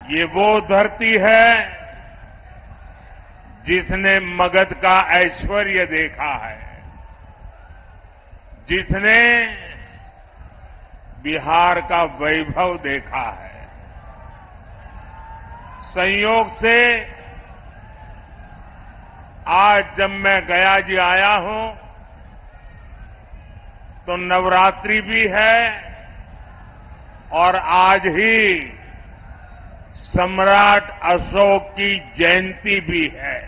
ये वो धरती है जिसने मगध का ऐश्वर्य देखा है, जिसने बिहार का वैभव देखा है। संयोग से आज जब मैं गया जी आया हूं तो नवरात्रि भी है और आज ही सम्राट अशोक की जयंती भी है।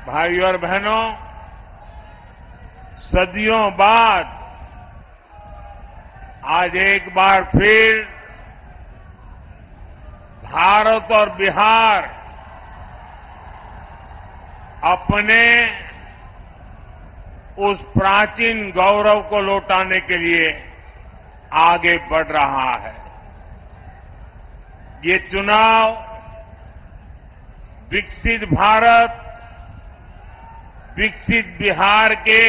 भाइयों और बहनों, सदियों बाद आज एक बार फिर भारत और बिहार अपने उस प्राचीन गौरव को लौटाने के लिए आगे बढ़ रहा है। ये चुनाव विकसित भारत, विकसित बिहार के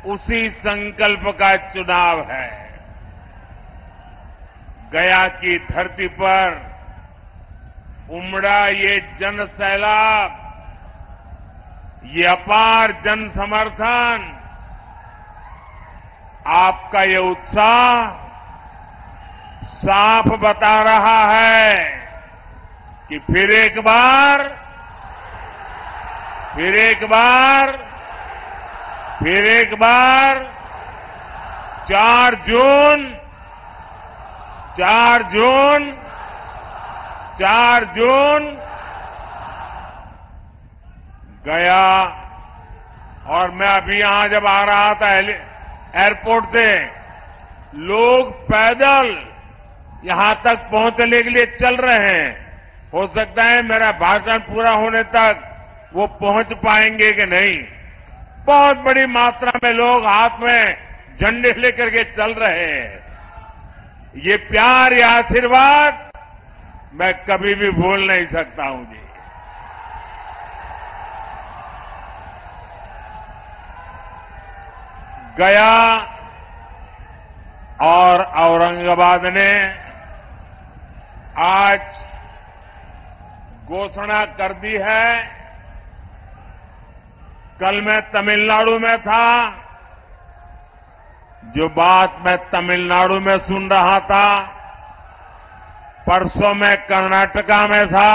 उसी संकल्प का चुनाव है। गया की धरती पर उमड़ा ये जन सैलाब, ये अपार जन समर्थन, आपका ये उत्साह साफ बता रहा है कि फिर एक बार 4 जून गया। और मैं अभी यहां जब आ रहा था एयरपोर्ट से, लोग पैदल यहां तक पहुंचने के लिए चल रहे हैं। हो सकता है मेरा भाषण पूरा होने तक वो पहुंच पाएंगे कि नहीं। बहुत बड़ी मात्रा में लोग हाथ में झंडे लेकर के चल रहे हैं। ये प्यार, ये आशीर्वाद मैं कभी भी भूल नहीं सकता हूं जी। गया और औरंगाबाद ने आज घोषणा कर दी है। कल मैं तमिलनाडु में था, जो बात मैं तमिलनाडु में सुन रहा था, परसों मैं कर्नाटका में था,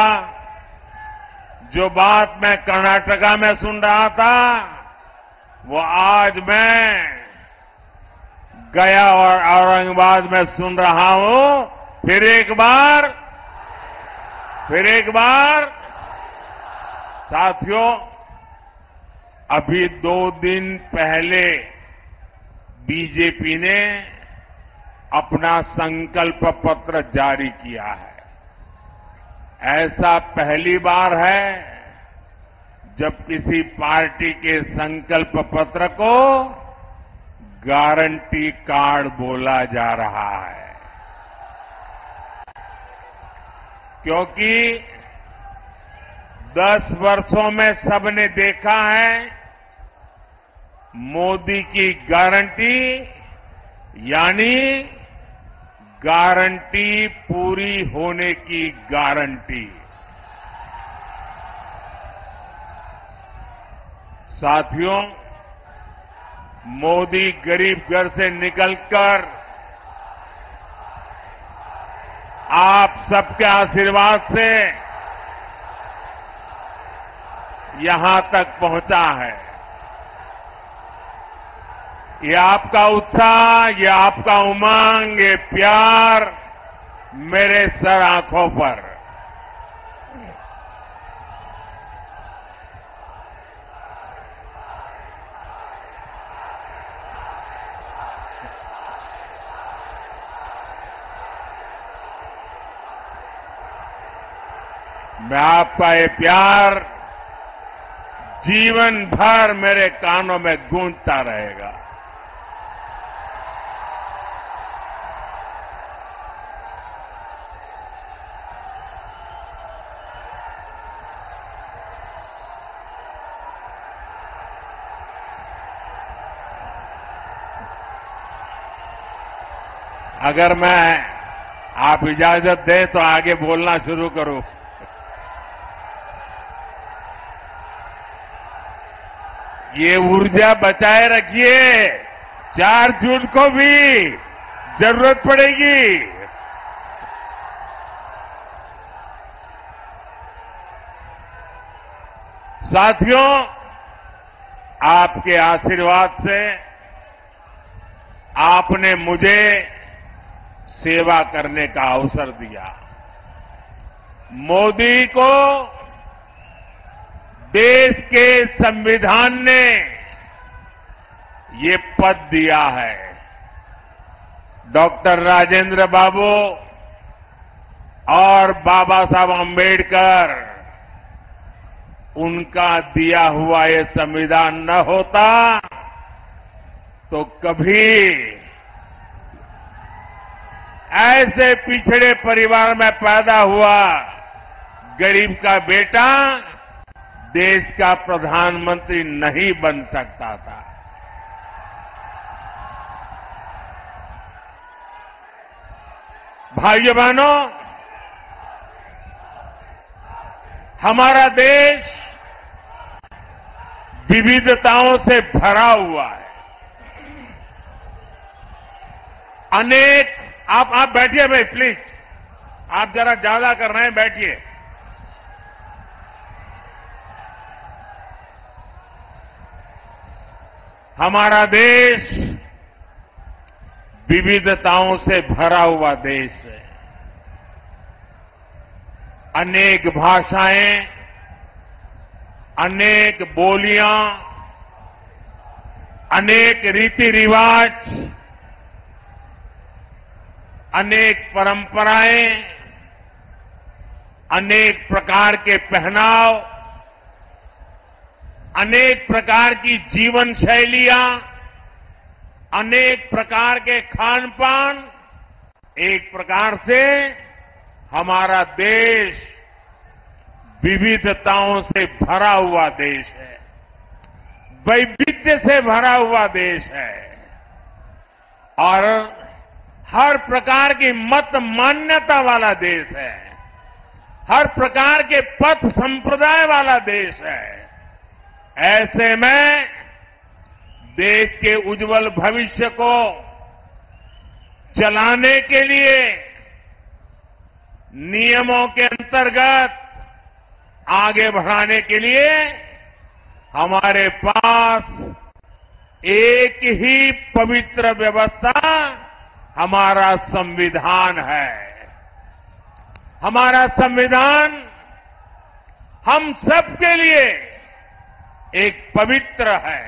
जो बात मैं कर्नाटका में सुन रहा था, वो आज मैं गया और औरंगाबाद में सुन रहा हूं। फिर एक बार साथियों, अभी 2 दिन पहले बीजेपी ने अपना संकल्प पत्र जारी किया है। ऐसा पहली बार है जब किसी पार्टी के संकल्प पत्र को गारंटी कार्ड बोला जा रहा है, क्योंकि 10 वर्षों में सबने देखा है मोदी की गारंटी यानी गारंटी पूरी होने की गारंटी। साथियों, मोदी गरीब घर से निकलकर आप सबके आशीर्वाद से यहां तक पहुंचा है। ये आपका उत्साह, ये आपका उमंग, ये प्यार मेरे सर आंखों पर। मैं आपका ये प्यार जीवन भर मेरे कानों में गूंजता रहेगा। अगर मैं आप इजाजत दें तो आगे बोलना शुरू करूं। ये ऊर्जा बचाए रखिए, 4 जून को भी जरूरत पड़ेगी। साथियों, आपके आशीर्वाद से आपने मुझे सेवा करने का अवसर दिया। मोदी को देश के संविधान ने ये पद दिया है। डॉक्टर राजेंद्र बाबू और बाबा साहब अंबेडकर, उनका दिया हुआ ये संविधान न होता तो कभी ऐसे पिछड़े परिवार में पैदा हुआ गरीब का बेटा देश का प्रधानमंत्री नहीं बन सकता था। भाइयों बहनों, हमारा देश विविधताओं से भरा हुआ है। अनेक आप बैठिए भाई, प्लीज। आप जरा ज्यादा कर रहे हैं, बैठिए। हमारा देश विविधताओं से भरा हुआ देश है। अनेक भाषाएं, अनेक बोलियां, अनेक रीति रिवाज, अनेक परंपराएं, अनेक प्रकार के पहनाव, अनेक प्रकार की जीवन शैलियां, अनेक प्रकार के खान पान, एक प्रकार से हमारा देश विविधताओं से भरा हुआ देश है, वैविध्य से भरा हुआ देश है और हर प्रकार की मत मान्यता वाला देश है, हर प्रकार के पथ संप्रदाय वाला देश है। ऐसे में देश के उज्जवल भविष्य को चलाने के लिए नियमों के अंतर्गत आगे बढ़ाने के लिए हमारे पास एक ही पवित्र व्यवस्था, हमारा संविधान है। हमारा संविधान हम सबके लिए एक पवित्र है।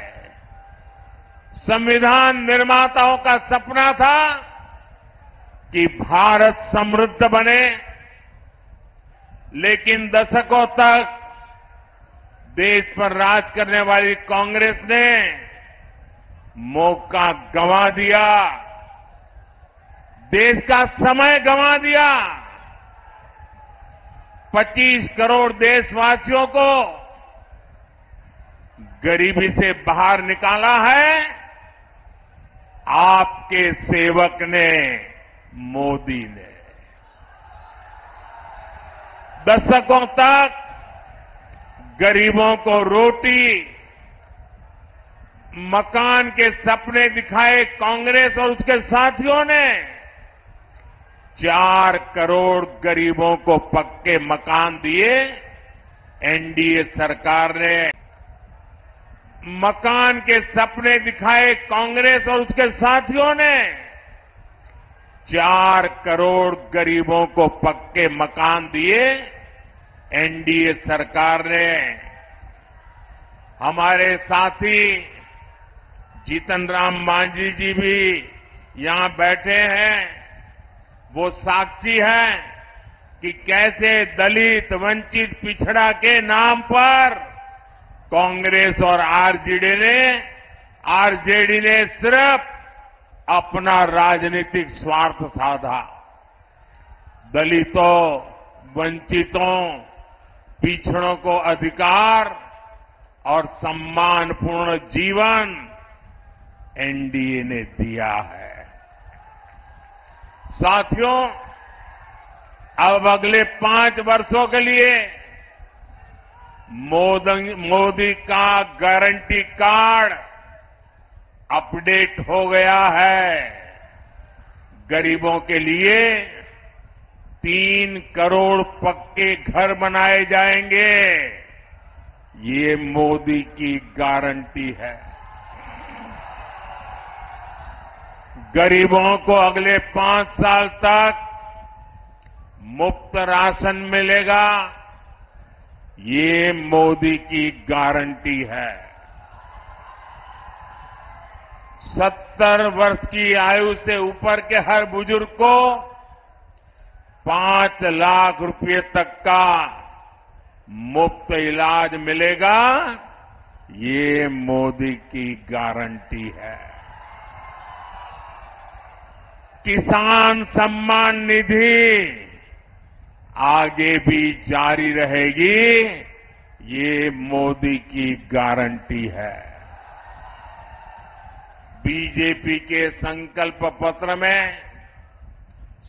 संविधान निर्माताओं का सपना था कि भारत समृद्ध बने, लेकिन दशकों तक देश पर राज करने वाली कांग्रेस ने मौका गंवा दिया, देश का समय गंवा दिया। 25 करोड़ देशवासियों को गरीबी से बाहर निकाला है आपके सेवक ने, मोदी ने। दशकों तक गरीबों को रोटी, मकान के सपने दिखाए कांग्रेस और उसके साथियों ने 4 करोड़ गरीबों को पक्के मकान दिए। एनडीए सरकार ने मकान के सपने दिखाए कांग्रेस और उसके साथियों ने 4 करोड़ गरीबों को पक्के मकान दिए। एनडीए सरकार ने, हमारे साथी जीतन राम मांझी जी भी यहां बैठे हैं, वो साक्षी हैं कि कैसे दलित, वंचित, पिछड़ा के नाम पर कांग्रेस और आरजेडी ने सिर्फ अपना राजनीतिक स्वार्थ साधा। दलितों, वंचितों, पिछड़ों को अधिकार और सम्मानपूर्ण जीवन एनडीए ने दिया है। साथियों, अब अगले 5 वर्षों के लिए मोदी का गारंटी कार्ड अपडेट हो गया है। गरीबों के लिए 3 करोड़ पक्के घर बनाए जाएंगे। ये मोदी की गारंटी है। गरीबों को अगले 5 साल तक मुफ्त राशन मिलेगा। ये मोदी की गारंटी है। 70 वर्ष की आयु से ऊपर के हर बुजुर्ग को 5 लाख रुपए तक का मुफ्त इलाज मिलेगा। ये मोदी की गारंटी है। किसान सम्मान निधि आगे भी जारी रहेगी। ये मोदी की गारंटी है। बीजेपी के संकल्प पत्र में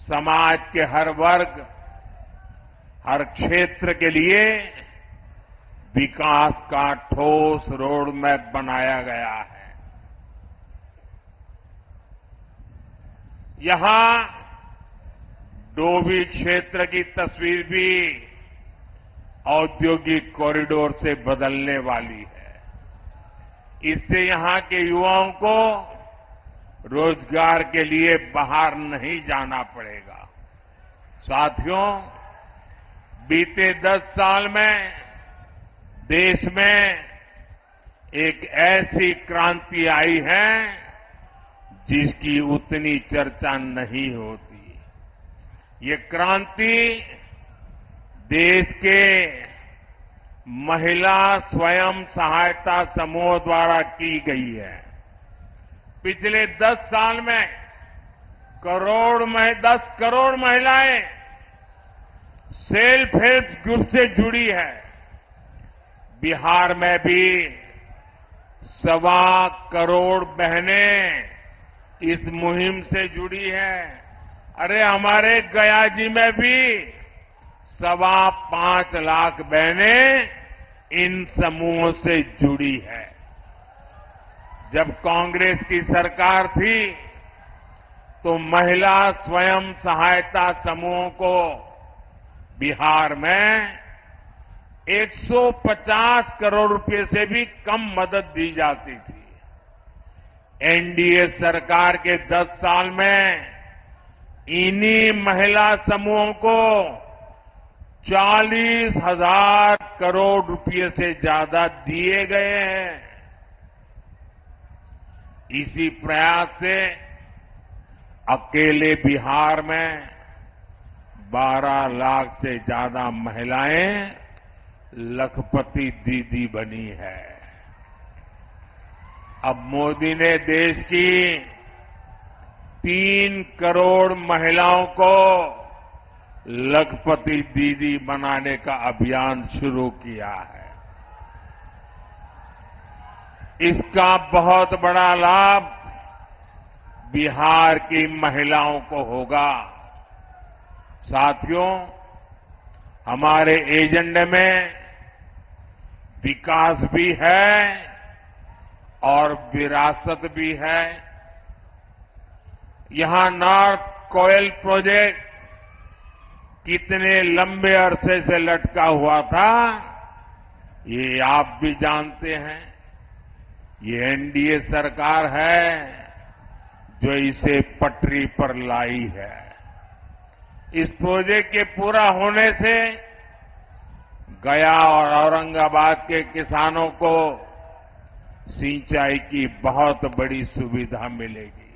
समाज के हर वर्ग, हर क्षेत्र के लिए विकास का ठोस रोड मैप बनाया गया है। यहां डोभी क्षेत्र की तस्वीर भी औद्योगिक कॉरिडोर से बदलने वाली है। इससे यहां के युवाओं को रोजगार के लिए बाहर नहीं जाना पड़ेगा। साथियों, बीते 10 साल में देश में एक ऐसी क्रांति आई है जिसकी उतनी चर्चा नहीं होती। ये क्रांति देश के महिला स्वयं सहायता समूह द्वारा की गई है। पिछले 10 साल में 10 करोड़ महिलाएं सेल्फ हेल्प ग्रुप से जुड़ी है। बिहार में भी 1.25 करोड़ बहनें इस मुहिम से जुड़ी है। अरे हमारे गया जी में भी 5.25 लाख बहनें इन समूहों से जुड़ी है। जब कांग्रेस की सरकार थी तो महिला स्वयं सहायता समूहों को बिहार में 150 करोड़ रुपए से भी कम मदद दी जाती थी। एनडीए सरकार के 10 साल में इन्हीं महिला समूहों को 40,000 करोड़ रुपए से ज्यादा दिए गए हैं। इसी प्रयास से अकेले बिहार में 12 लाख से ज्यादा महिलाएं लखपति दीदी बनी है। अब मोदी ने देश की 3 करोड़ महिलाओं को लखपति दीदी बनाने का अभियान शुरू किया है। इसका बहुत बड़ा लाभ बिहार की महिलाओं को होगा। साथियों, हमारे एजेंडे में विकास भी है और विरासत भी है। यहां नॉर्थ कोयल प्रोजेक्ट कितने लंबे अरसे से लटका हुआ था, ये आप भी जानते हैं। ये एनडीए सरकार है जो इसे पटरी पर लाई है। इस प्रोजेक्ट के पूरा होने से गया और औरंगाबाद के किसानों को सिंचाई की बहुत बड़ी सुविधा मिलेगी।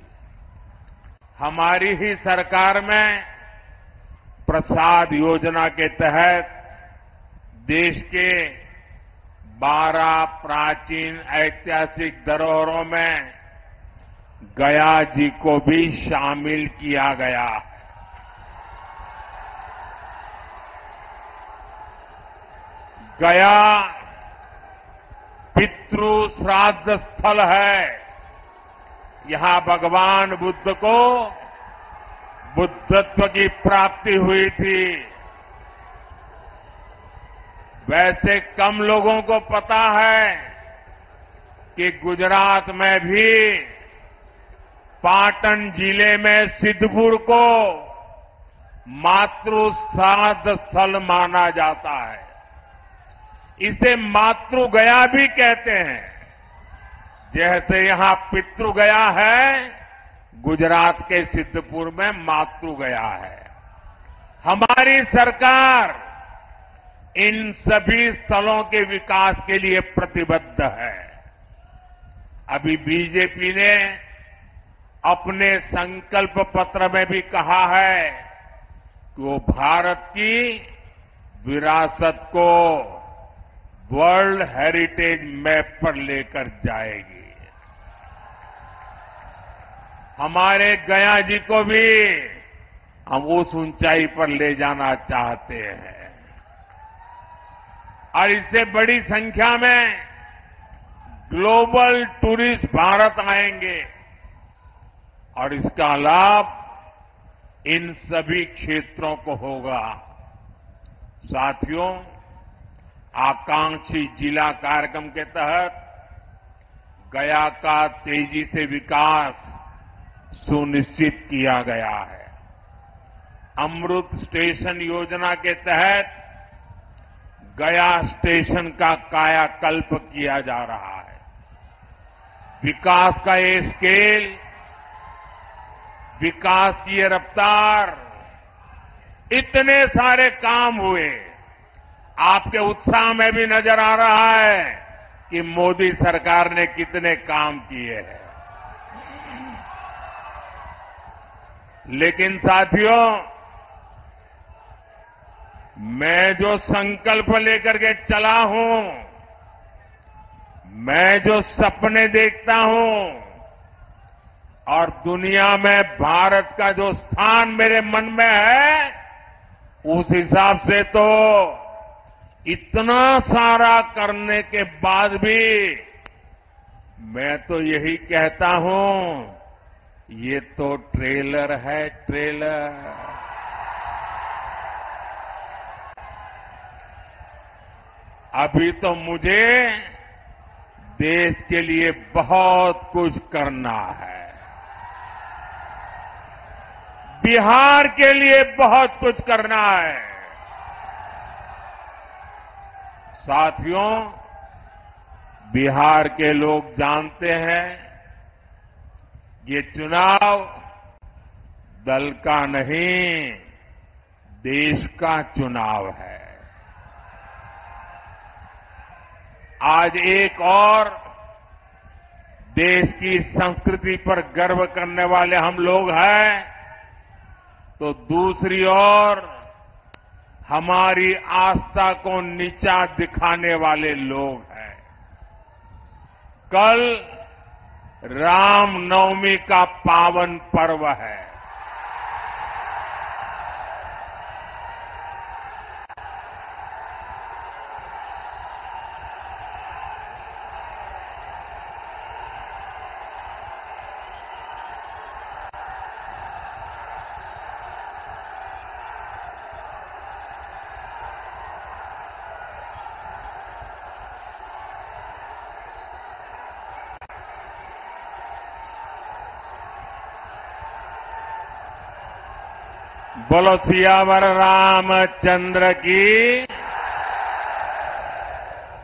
हमारी ही सरकार में प्रसाद योजना के तहत देश के 12 प्राचीन ऐतिहासिक धरोहरों में गया जी को भी शामिल किया गया है। गया पितृ श्राद्ध स्थल है। यहां भगवान बुद्ध को बुद्धत्व की प्राप्ति हुई थी। वैसे कम लोगों को पता है कि गुजरात में भी पाटन जिले में सिद्धपुर को मातृ श्राद्ध स्थल माना जाता है। इसे मातृ गया भी कहते हैं। जैसे यहां पितृ गया है, गुजरात के सिद्धपुर में मातृ गया है। हमारी सरकार इन सभी स्थलों के विकास के लिए प्रतिबद्ध है। अभी बीजेपी ने अपने संकल्प पत्र में भी कहा है कि वो भारत की विरासत को वर्ल्ड हेरिटेज मैप पर लेकर जाएगी। हमारे गया जी को भी हम उस ऊंचाई पर ले जाना चाहते हैं और इससे बड़ी संख्या में ग्लोबल टूरिस्ट भारत आएंगे और इसका लाभ इन सभी क्षेत्रों को होगा। साथियों, आकांक्षी जिला कार्यक्रम के तहत गया का तेजी से विकास सुनिश्चित किया गया है। अमृत स्टेशन योजना के तहत गया स्टेशन का कायाकल्प किया जा रहा है। विकास का ये स्केल, विकास की ये रफ्तार, इतने सारे काम हुए, आपके उत्साह में भी नजर आ रहा है कि मोदी सरकार ने कितने काम किए हैं। लेकिन साथियों, मैं जो संकल्प लेकर के चला हूं, मैं जो सपने देखता हूं और दुनिया में भारत का जो स्थान मेरे मन में है, उस हिसाब से तो इतना सारा करने के बाद भी मैं तो यही कहता हूं, ये तो ट्रेलर है, ट्रेलर। अभी तो मुझे देश के लिए बहुत कुछ करना है। बिहार के लिए बहुत कुछ करना है। साथियों, बिहार के लोग जानते हैं, ये चुनाव दल का नहीं, देश का चुनाव है। आज एक और देश की संस्कृति पर गर्व करने वाले हम लोग हैं, तो दूसरी ओर हमारी आस्था को नीचा दिखाने वाले लोग हैं। कल रामनवमी का पावन पर्व है। बोलो सियावर रामचंद्र की।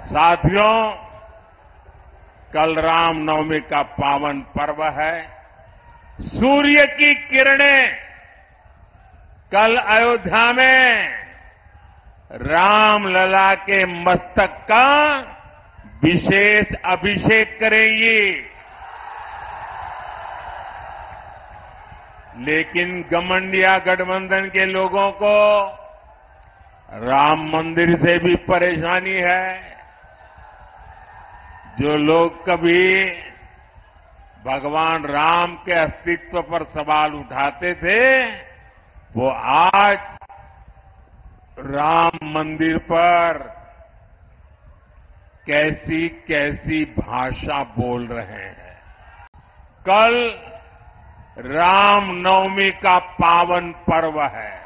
साथियों, कल रामनवमी का पावन पर्व है। सूर्य की किरणें कल अयोध्या में रामलला के मस्तक का विशेष अभिषेक करेंगी। लेकिन घमंडिया गठबंधन के लोगों को राम मंदिर से भी परेशानी है। जो लोग कभी भगवान राम के अस्तित्व पर सवाल उठाते थे, वो आज राम मंदिर पर कैसी कैसी भाषा बोल रहे हैं। कल रामनवमी का पावन पर्व है।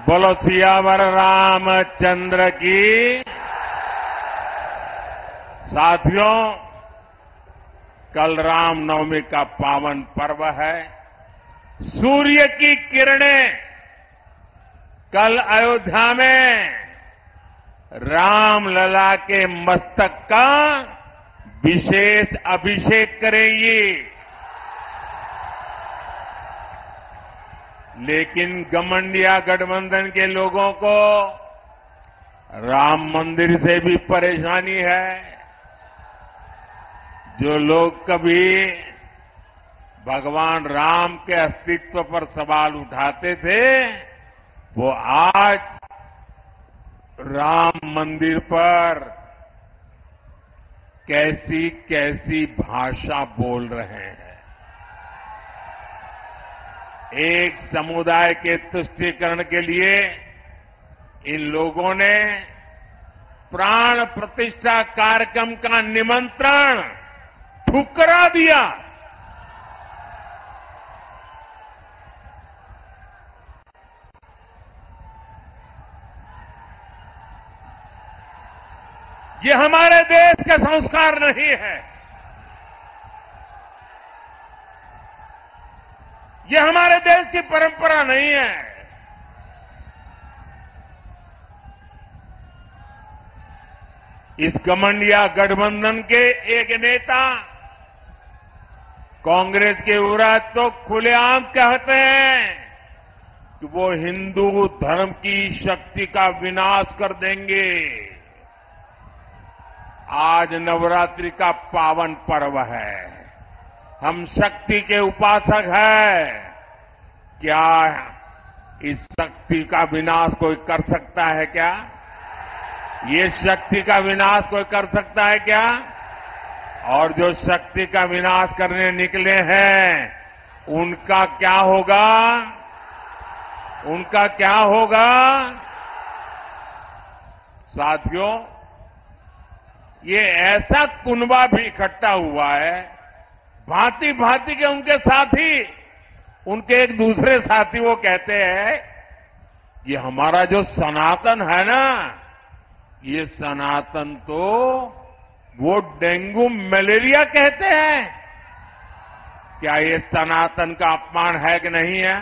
बोलो सियावर रामचंद्र की। साथियों, कल रामनवमी का पावन पर्व है। सूर्य की किरणें कल अयोध्या में रामलला के मस्तक का विशेष अभिषेक करेंगी। लेकिन गमंडिया गठबंधन के लोगों को राम मंदिर से भी परेशानी है। जो लोग कभी भगवान राम के अस्तित्व पर सवाल उठाते थे, वो आज राम मंदिर पर कैसी कैसी भाषा बोल रहे हैं। एक समुदाय के तुष्टीकरण के लिए इन लोगों ने प्राण प्रतिष्ठा कार्यक्रम का निमंत्रण ठुकरा दिया। ये हमारे देश के संस्कार नहीं है। ये हमारे देश की परंपरा नहीं है। इस गमंडिया गठबंधन के एक नेता कांग्रेस के विरोध तो खुलेआम कहते हैं कि वो हिंदू धर्म की शक्ति का विनाश कर देंगे। आज नवरात्रि का पावन पर्व है। हम शक्ति के उपासक हैं। क्या इस शक्ति का विनाश कोई कर सकता है क्या? ये शक्ति का विनाश कोई कर सकता है क्या? और जो शक्ति का विनाश करने निकले हैं, उनका क्या होगा? उनका क्या होगा? साथियों, ये ऐसा कुनबा भी इकट्ठा हुआ है, भांति भांति के उनके साथी, उनके एक दूसरे साथी वो कहते हैं, ये हमारा जो सनातन है ना, ये सनातन तो वो डेंगू मलेरिया कहते हैं। क्या ये सनातन का अपमान है कि नहीं है?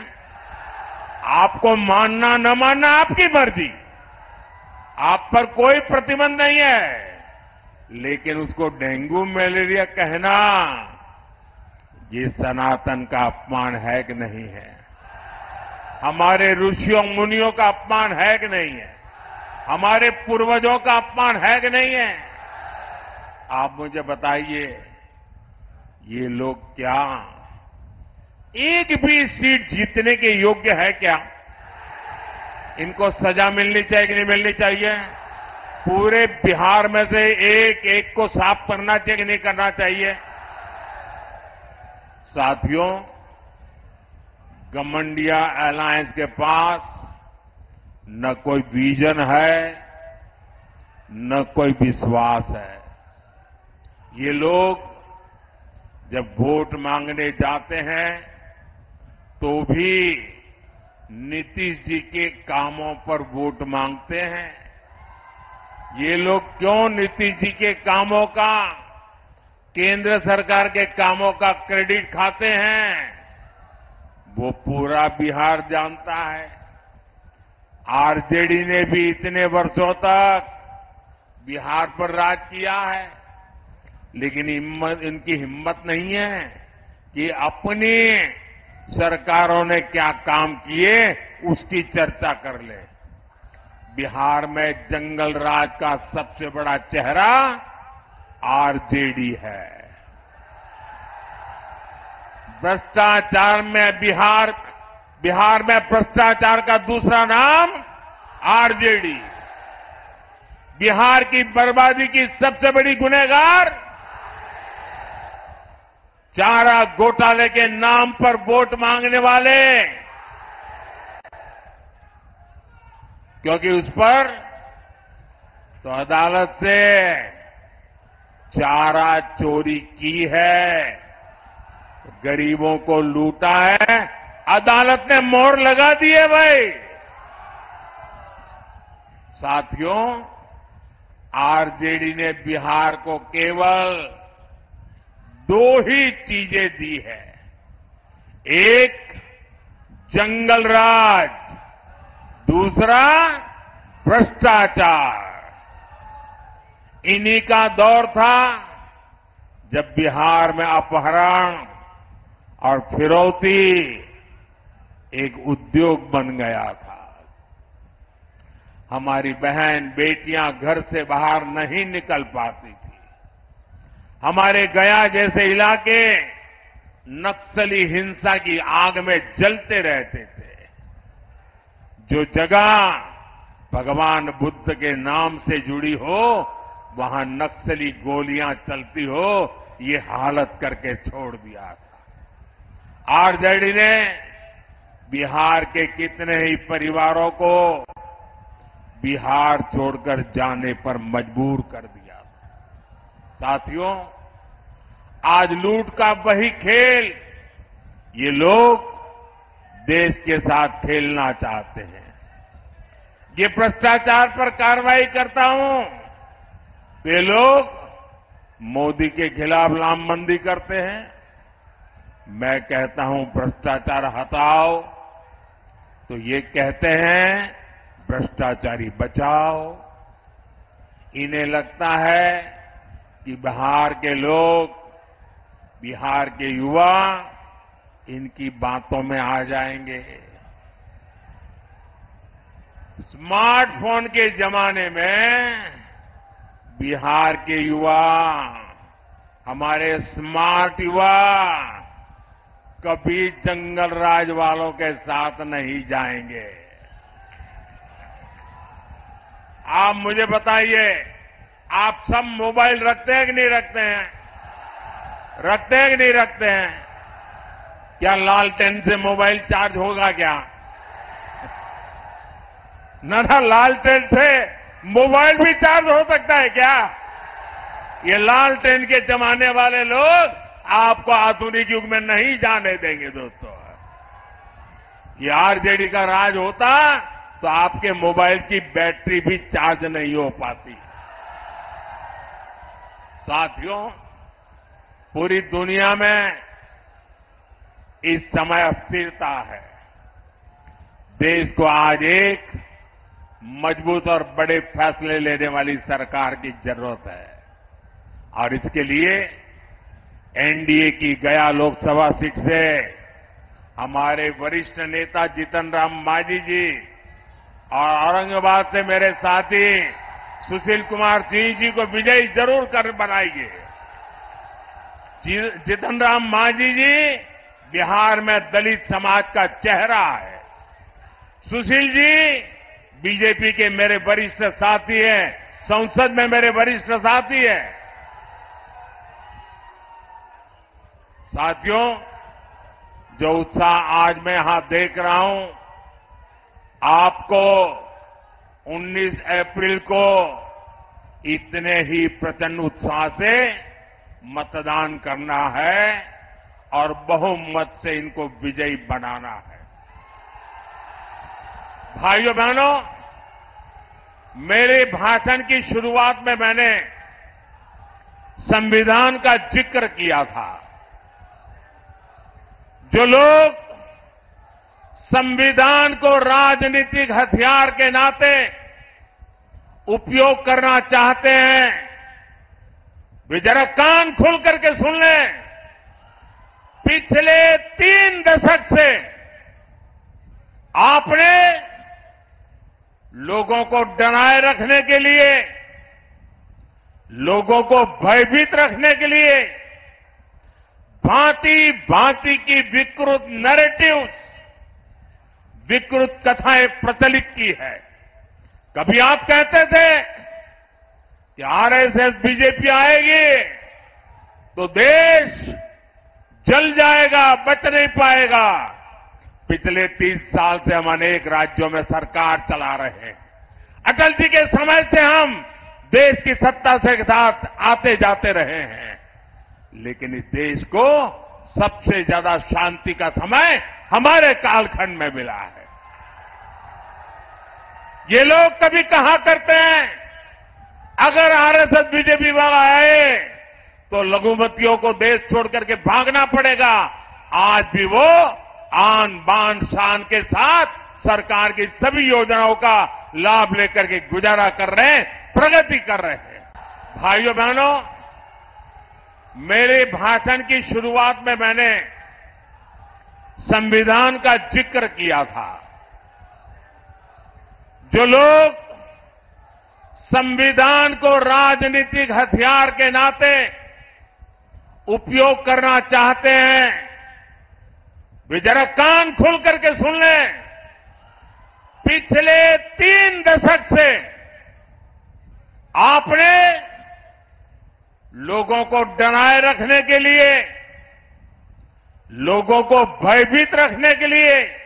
आपको मानना न मानना आपकी मर्जी, आप पर कोई प्रतिबंध नहीं है, लेकिन उसको डेंगू मलेरिया कहना ये सनातन का अपमान है कि नहीं है? हमारे ऋषियों मुनियों का अपमान है कि नहीं है? हमारे पूर्वजों का अपमान है कि नहीं है? आप मुझे बताइए, ये लोग क्या एक भी सीट जीतने के योग्य है क्या? इनको सजा मिलनी चाहिए कि नहीं मिलनी चाहिए? पूरे बिहार में से एक एक को साफ करना चाहिए कि नहीं करना चाहिए? साथियों, गमंडिया अलायंस के पास न कोई विजन है, न कोई विश्वास है। ये लोग जब वोट मांगने जाते हैं तो भी नीतीश जी के कामों पर वोट मांगते हैं। ये लोग क्यों नीतीश जी के कामों का, केंद्र सरकार के कामों का क्रेडिट खाते हैं? वो पूरा बिहार जानता है। आरजेडी ने भी इतने वर्षों तक बिहार पर राज किया है, लेकिन इनकी हिम्मत नहीं है कि अपनी सरकारों ने क्या काम किए उसकी चर्चा कर ले। बिहार में जंगल राज का सबसे बड़ा चेहरा आरजेडी है। भ्रष्टाचार में बिहार में भ्रष्टाचार का दूसरा नाम आरजेडी। बिहार की बर्बादी की सबसे बड़ी गुनहगार चारा घोटाले के नाम पर वोट मांगने वाले, क्योंकि उस पर तो अदालत से चारा चोरी की है, गरीबों को लूटा है, अदालत ने मोहर लगा दी है भाई। साथियों, आरजेडी ने बिहार को केवल दो ही चीजें दी है, एक जंगल राज, दूसरा भ्रष्टाचार। इन्हीं का दौर था जब बिहार में अपहरण और फिरौती एक उद्योग बन गया था। हमारी बहन बेटियां घर से बाहर नहीं निकल पाती थी। हमारे गया जैसे इलाके नक्सली हिंसा की आग में जलते रहते थे। जो जगह भगवान बुद्ध के नाम से जुड़ी हो, वहां नक्सली गोलियां चलती हो, ये हालत करके छोड़ दिया था। आरजेडी ने बिहार के कितने ही परिवारों को बिहार छोड़कर जाने पर मजबूर कर दिया था। साथियों, आज लूट का वही खेल ये लोग देश के साथ खेलना चाहते हैं। ये भ्रष्टाचार पर कार्रवाई करता हूं, वे लोग मोदी के खिलाफ लामबंदी करते हैं। मैं कहता हूं भ्रष्टाचार हटाओ, तो ये कहते हैं भ्रष्टाचारी बचाओ। इन्हें लगता है कि बिहार के लोग, बिहार के युवा इनकी बातों में आ जाएंगे। स्मार्टफोन के जमाने में बिहार के युवा, हमारे स्मार्ट युवा कभी जंगल राज वालों के साथ नहीं जाएंगे। आप मुझे बताइए, आप सब मोबाइल रखते हैं कि नहीं रखते हैं? रखते हैं कि नहीं रखते हैं? क्या लालटेन से मोबाइल चार्ज होगा क्या? ना लालटेन से मोबाइल भी चार्ज हो सकता है क्या? ये लालटेन के जमाने वाले लोग आपको आधुनिक युग में नहीं जाने देंगे दोस्तों। ये आरजेडी का राज होता तो आपके मोबाइल की बैटरी भी चार्ज नहीं हो पाती। साथियों, पूरी दुनिया में इस समय अस्थिरता है। देश को आज एक मजबूत और बड़े फैसले लेने वाली सरकार की जरूरत है और इसके लिए एनडीए की गया लोकसभा सीट से हमारे वरिष्ठ नेता जीतन राम मांझी जी और औरंगाबाद से मेरे साथी सुशील कुमार सिंह जी को विजयी जरूर कर बनाएंगे। जीतन राम मांझी जी बिहार में दलित समाज का चेहरा है। सुशील जी बीजेपी के मेरे वरिष्ठ साथी हैं, संसद में मेरे वरिष्ठ साथी हैं। साथियों, जो उत्साह आज मैं यहां देख रहा हूं, आपको 19 अप्रैल को इतने ही प्रचंड उत्साह से मतदान करना है और बहुमत से इनको विजयी बनाना है। भाइयों बहनों, मेरे भाषण की शुरुआत में मैंने संविधान का जिक्र किया था। जो लोग संविधान को राजनीतिक हथियार के नाते उपयोग करना चाहते हैं, वे जरा कान खोल करके सुन लें। पिछले 3 दशक से आपने लोगों को डराए रखने के लिए, लोगों को भयभीत रखने के लिए भांति भांति की विकृत नैरेटिव्स, विकृत कथाएं प्रचलित की है। कभी आप कहते थे कि आरएसएस बीजेपी आएगी तो देश जल जाएगा, बच नहीं पाएगा। पिछले 30 साल से हम अनेक राज्यों में सरकार चला रहे हैं। अटल जी के समय से हम देश की सत्ता से साथ आते जाते रहे हैं, लेकिन इस देश को सबसे ज्यादा शांति का समय हमारे कालखंड में मिला है। ये लोग कभी कहा करते हैं अगर आरएसएस बीजेपी वाला आए तो लघुमतियों को देश छोड़ करके भागना पड़ेगा। आज भी वो आन बान शान के साथ सरकार की सभी योजनाओं का लाभ लेकर के गुजारा कर रहे हैं, प्रगति कर रहे हैं। भाइयों बहनों, मेरे भाषण की शुरुआत में मैंने संविधान का जिक्र किया था। जो लोग संविधान को राजनीतिक हथियार के नाते उपयोग करना चाहते हैं, वे जरा कान खोल करके सुन लें। पिछले 3 दशक से आपने लोगों को डराए रखने के लिए, लोगों को भयभीत रखने के लिए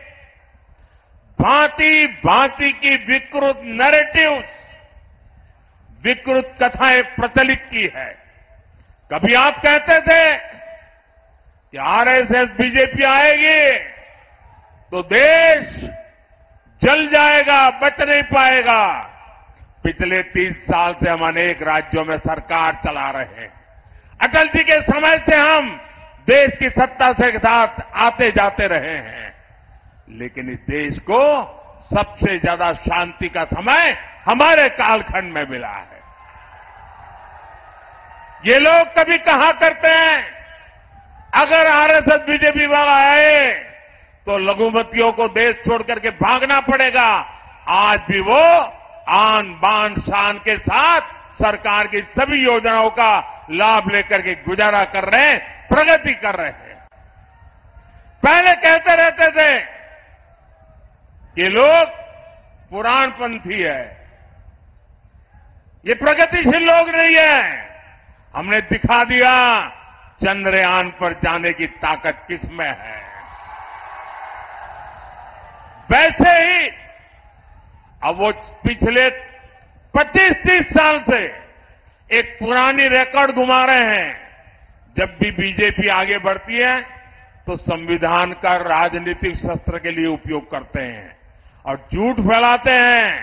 भांति भांति की विकृत नैरेटिव्स, विकृत कथाएं प्रचलित की है। कभी आप कहते थे कि आरएसएस बीजेपी आएगी तो देश जल जाएगा, बच नहीं पाएगा। पिछले 30 साल से हम अनेक राज्यों में सरकार चला रहे हैं। अटल जी के समय से हम देश की सत्ता से साथ आते जाते रहे हैं, लेकिन इस देश को सबसे ज्यादा शांति का समय हमारे कालखंड में मिला है। ये लोग कभी कहा करते हैं अगर आरएसएस बीजेपी वाला आए तो लघुमतियों को देश छोड़ करके भागना पड़ेगा। आज भी वो आन बान शान के साथ सरकार की सभी योजनाओं का लाभ लेकर के गुजारा कर रहे हैं, प्रगति कर रहे हैं। पहले कहते रहते थे कि लोग पुराणपंथी है, ये प्रगतिशील लोग नहीं है। हमने दिखा दिया चंद्रयान पर जाने की ताकत किसमें है। वैसे ही अब वो पिछले 25-30 साल से एक पुरानी रिकॉर्ड घुमा रहे हैं। जब भी बीजेपी आगे बढ़ती है तो संविधान का राजनीतिक शस्त्र के लिए उपयोग करते हैं और झूठ फैलाते हैं,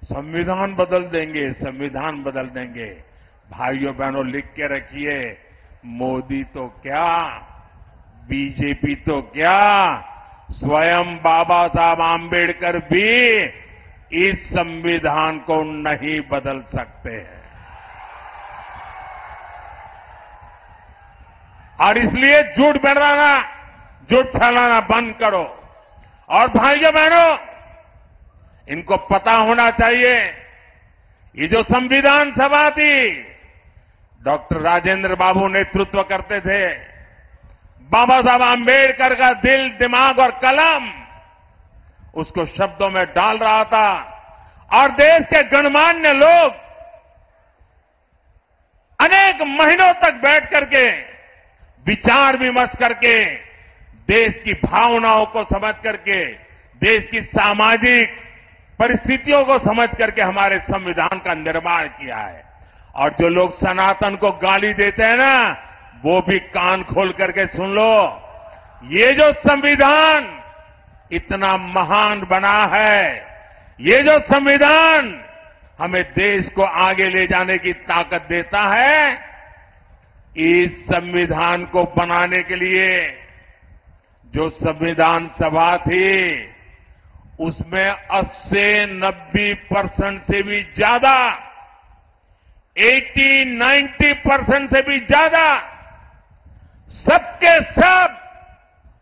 संविधान बदल देंगे, संविधान बदल देंगे। भाइयों बहनों, लिख के रखिए, मोदी तो क्या, बीजेपी तो क्या, स्वयं बाबा साहब आंबेडकर भी इस संविधान को नहीं बदल सकते हैं। और इसलिए झूठ फैलाना बंद करो। और भाइयों बहनों, इनको पता होना चाहिए, ये जो संविधान सभा थी, डॉक्टर राजेंद्र बाबू नेतृत्व करते थे। बाबा साहब आंबेडकर का दिल, दिमाग और कलम उसको शब्दों में डाल रहा था और देश के गणमान्य लोग अनेक महीनों तक बैठ करके विचार विमर्श करके, देश की भावनाओं को समझ करके, देश की सामाजिक परिस्थितियों को समझ करके हमारे संविधान का निर्माण किया है। और जो लोग सनातन को गाली देते हैं ना, वो भी कान खोल करके सुन लो। ये जो संविधान इतना महान बना है, ये जो संविधान हमें देश को आगे ले जाने की ताकत देता है, इस संविधान को बनाने के लिए जो संविधान सभा थी, उसमें 80-90% से भी ज्यादा, 80-90% से भी ज्यादा सबके सब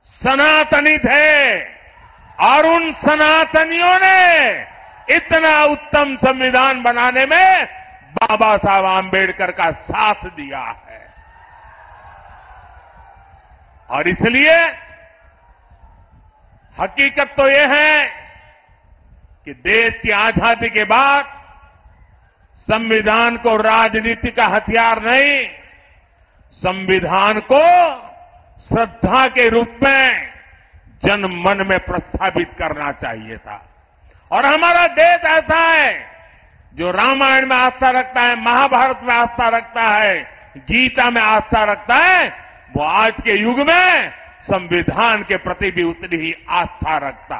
सनातनी थे। और उन सनातनियों ने इतना उत्तम संविधान बनाने में बाबा साहब आंबेडकर का साथ दिया है। और इसलिए हकीकत तो यह है कि देश की आजादी के बाद संविधान को राजनीति का हथियार नहीं, संविधान को श्रद्धा के रूप में जन मन में प्रस्थापित करना चाहिए था। और हमारा देश ऐसा है जो रामायण में आस्था रखता है, महाभारत में आस्था रखता है, गीता में आस्था रखता है, वो आज के युग में संविधान के प्रति भी उतनी ही आस्था रखता।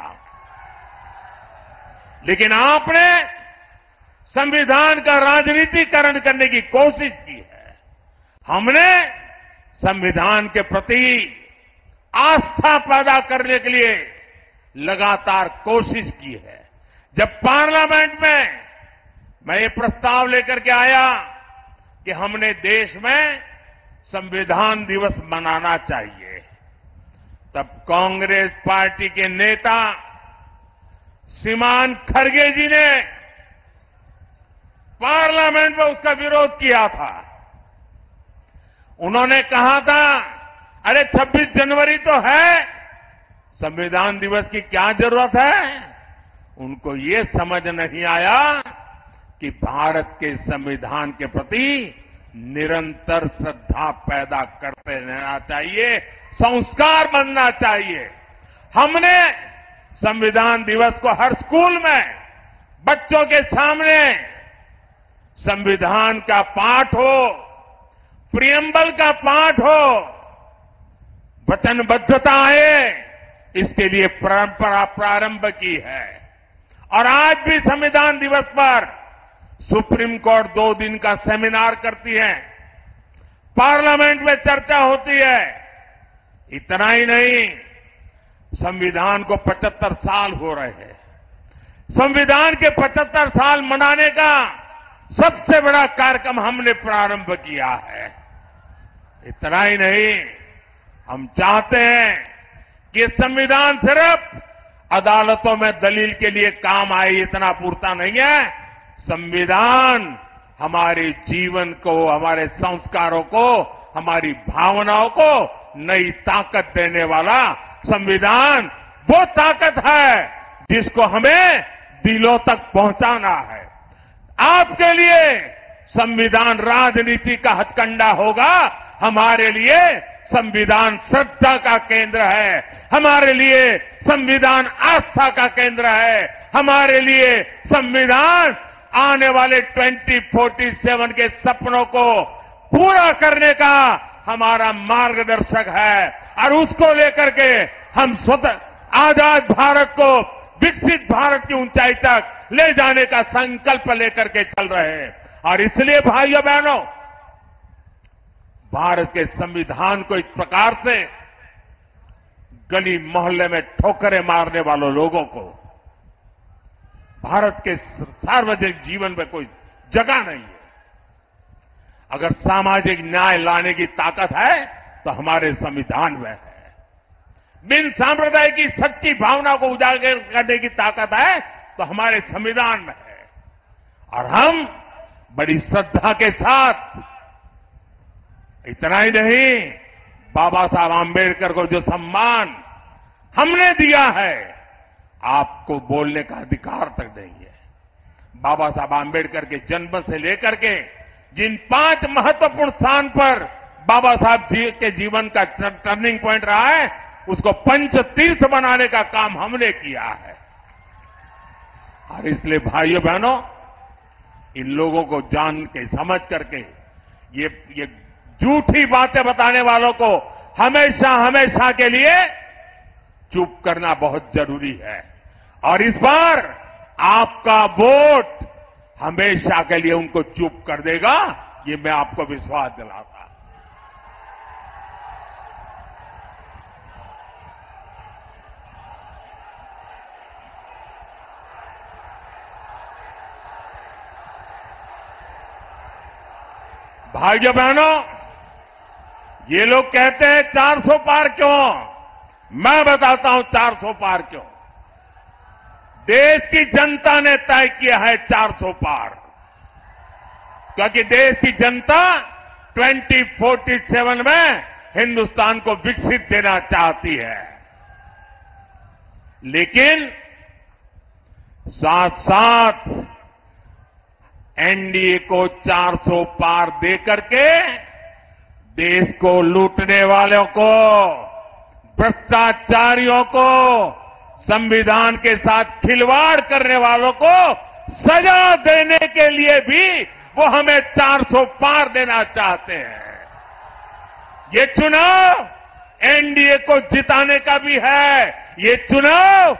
लेकिन आपने संविधान का राजनीतिकरण करने की कोशिश की है। हमने संविधान के प्रति आस्था पैदा करने के लिए लगातार कोशिश की है। जब पार्लियामेंट में मैं ये प्रस्ताव लेकर के आया कि हमने देश में संविधान दिवस मनाना चाहिए, तब कांग्रेस पार्टी के नेता श्रीमान खड़गे जी ने पार्लियामेंट में उसका विरोध किया था। उन्होंने कहा था, अरे 26 जनवरी तो है, संविधान दिवस की क्या जरूरत है? उनको ये समझ नहीं आया कि भारत के संविधान के प्रति निरंतर श्रद्धा पैदा करते रहना चाहिए, संस्कार बनना चाहिए। हमने संविधान दिवस को हर स्कूल में बच्चों के सामने संविधान का पाठ हो, प्रियम्बल का पाठ हो, वचनबद्धता है, इसके लिए परंपरा प्रारंभ की है। और आज भी संविधान दिवस पर सुप्रीम कोर्ट 2 दिन का सेमिनार करती है, पार्लियामेंट में चर्चा होती है। इतना ही नहीं, संविधान को 75 साल हो रहे हैं। संविधान के 75 साल मनाने का सबसे बड़ा कार्यक्रम हमने प्रारंभ किया है। इतना ही नहीं, हम चाहते हैं कि संविधान सिर्फ अदालतों में दलील के लिए काम आए, इतना पूरता नहीं है। संविधान हमारे जीवन को, हमारे संस्कारों को, हमारी भावनाओं को नई ताकत देने वाला संविधान वो ताकत है जिसको हमें दिलों तक पहुंचाना है। आपके लिए संविधान राजनीति का हथकंडा होगा, हमारे लिए संविधान श्रद्धा का केंद्र है, हमारे लिए संविधान आस्था का केंद्र है, हमारे लिए संविधान आने वाले 2047 के सपनों को पूरा करने का हमारा मार्गदर्शक है। और उसको लेकर के हम स्वतः आजाद भारत को विकसित भारत की ऊंचाई तक ले जाने का संकल्प लेकर के चल रहे हैं। और इसलिए भाइयों बहनों, भारत के संविधान को इस प्रकार से गली मोहल्ले में ठोकरें मारने वालों लोगों को भारत के सार्वजनिक जीवन में कोई जगह नहीं है। अगर सामाजिक न्याय लाने की ताकत है तो हमारे संविधान में है। बिन सांप्रदाय की सच्ची भावना को उजागर करने की ताकत है तो हमारे संविधान में है। और हम बड़ी श्रद्धा के साथ, इतना ही नहीं, बाबा साहब आंबेडकर को जो सम्मान हमने दिया है, आपको बोलने का अधिकार तक नहीं है। बाबा साहब आंबेडकर के जन्म से लेकर के जिन 5 महत्वपूर्ण स्थान पर बाबा साहब जी के जीवन का टर्निंग पॉइंट रहा है, उसको पंच तीर्थ बनाने का काम हमने किया है। और इसलिए भाइयों बहनों, इन लोगों को जान के समझ करके ये झूठी बातें बताने वालों को हमेशा हमेशा के लिए चुप करना बहुत जरूरी है। और इस बार आपका वोट हमेशा के लिए उनको चुप कर देगा, ये मैं आपको विश्वास दिलाता। भाइयों बहनों, ये लोग कहते हैं 400 पार क्यों? मैं बताता हूं 400 पार क्यों। देश की जनता ने तय किया है 400 पार, क्योंकि देश की जनता 2047 में हिंदुस्तान को विकसित देना चाहती है। लेकिन साथ साथ एनडीए को 400 पार दे करके देश को लूटने वालों को, भ्रष्टाचारियों को, संविधान के साथ खिलवाड़ करने वालों को सजा देने के लिए भी वो हमें 400 पार देना चाहते हैं। ये चुनाव एनडीए को जिताने का भी है। ये चुनाव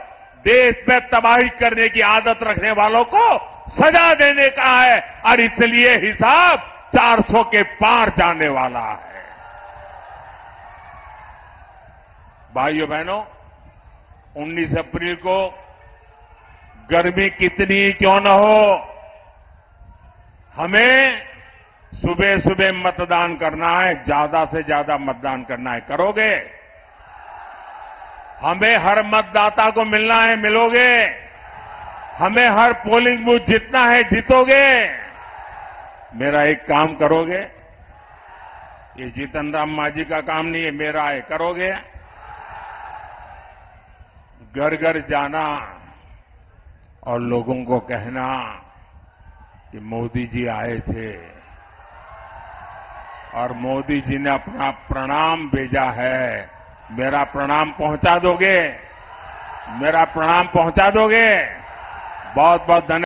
देश में तबाही करने की आदत रखने वालों को सजा देने का है और इसलिए हिसाब 400 के पार जाने वाला है। भाइयों बहनों, 19 अप्रैल को गर्मी कितनी क्यों न हो, हमें सुबह सुबह मतदान करना है, ज्यादा से ज्यादा मतदान करना है। करोगे? हमें हर मतदाता को मिलना है, मिलोगे? हमें हर पोलिंग बूथ जीतना है, जीतोगे? मेरा एक काम करोगे? ये जीतन राम मांझी का काम नहीं है, मेरा है, करोगे? घर घर जाना और लोगों को कहना कि मोदी जी आए थे और मोदी जी ने अपना प्रणाम भेजा है। मेरा प्रणाम पहुंचा दोगे? मेरा प्रणाम पहुंचा दोगे? बहुत बहुत धन्यवाद।